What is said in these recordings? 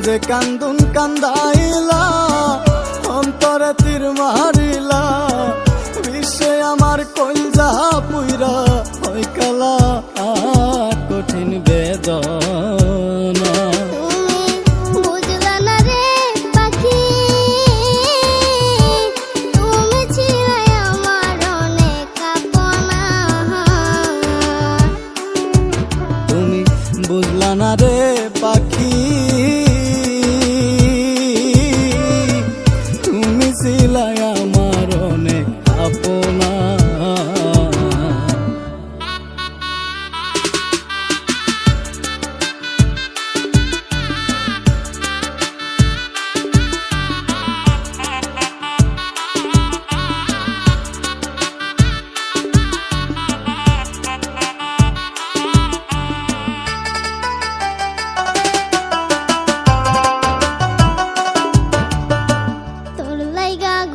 যে কান্দুন কান্দাইলা অন্তরে তীর মারিলা বিশ্বে আমার কলজা পুইরা ওই কালা কঠিন বেদনা। বুঝলা না রে পাখি তুমি ছিলাই আমার অনেক আপনা।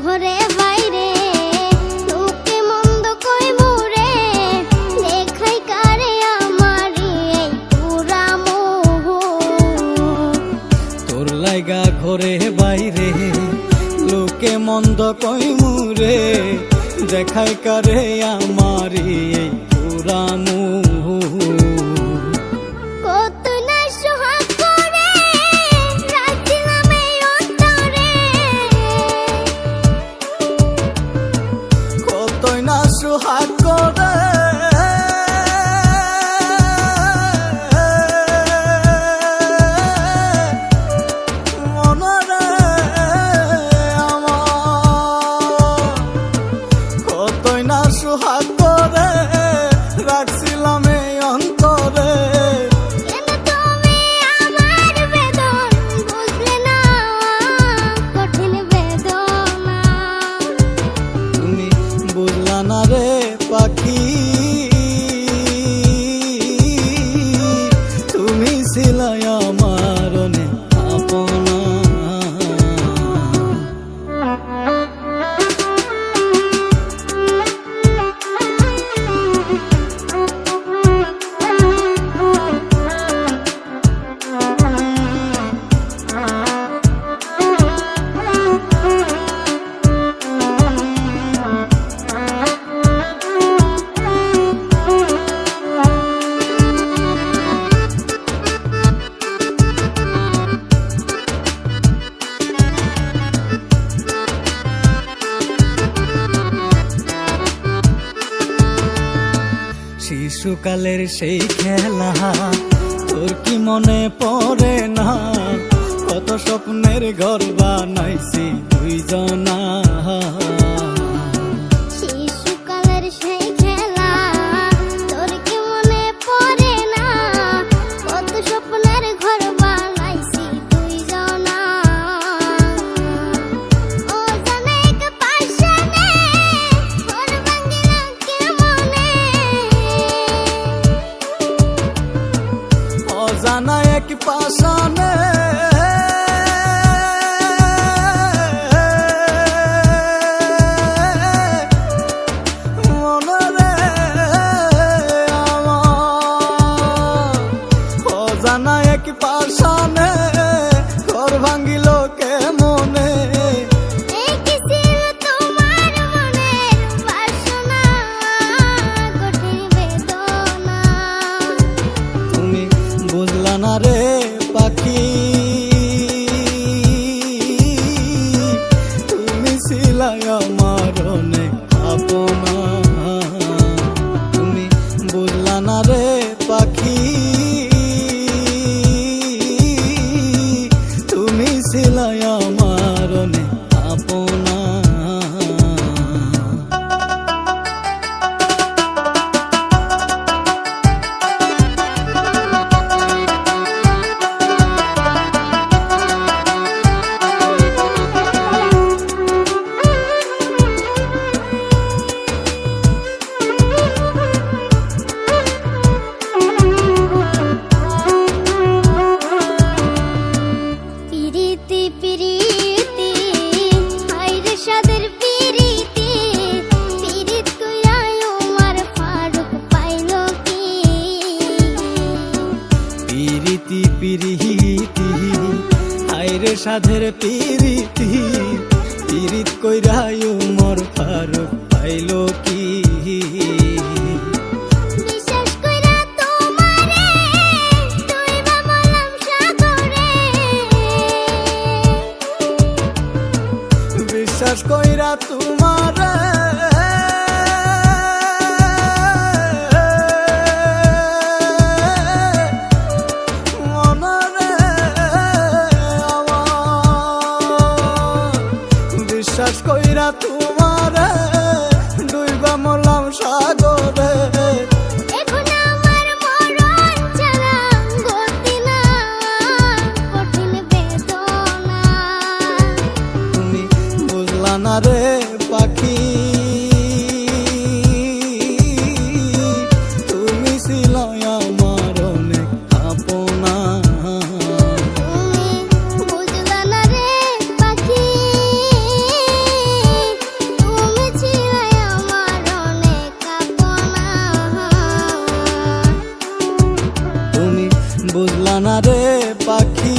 ঘরে বাইরে লোকে মন্দ কই মুরে দেখাই কারে আমারি এই পুরা মোহ। তোর লাইগা ঘরে বাইরে লোকে মন্দ কই মুরে দেখাই কারে আমারি এই পুরা মোহ। সুহাগ করে মনরে আমার কতই না সুহাগ করে রাখছিলাম এই অন্তরে। না রে পাখি তুমি ছিলাই আমার অনেক আপনা। শিশুকালের সেই খেলা তোর কি মনে পড়ে না? কত স্বপ্নের ঘর বানাইছি দুইজনা। শিশুকালের সেই খেলা তোর কি মনে পড়ে না? কত স্বপ্নের ঘর বানাইছি দুইজনা। ও জানে এক পাশানে ঘর ভাঙিলা কেমনে? অজানা এক পাশানে মনরে আমার অজানা এক পাশানে ঘর ভাঙিল কেমনে? বুঝলা না রে পাখি তুমি ছিলাই আমার অনেক আপনা। তুমি বুঝলা না রে পাখি তুমি ছিলাই আমার অনেক আপনা। পিরিতি হাইরে সাধের পিরিতি পিরিত কইরাই উমর ফারুক পাইলো কি বিশ্বাস কইরা তোমারে ডুইবা মরলাম সাগরে বিশ্বাস কইরা তোমারে মনরে আমার বিশ্বাস কইরা তোমারে ডুইবা মরলাম সাগরে এখন আমার মরণ ছাড়া গতি না কঠিন বেদনা তুমি বুঝলা না রে পাখি তুমি ছিলাই আমার অনেক আপনা তুমি বুঝলা না রে পাখি তুমি ছিলে আমার অনেক আপনা তুমি বুঝলা না রে পাখি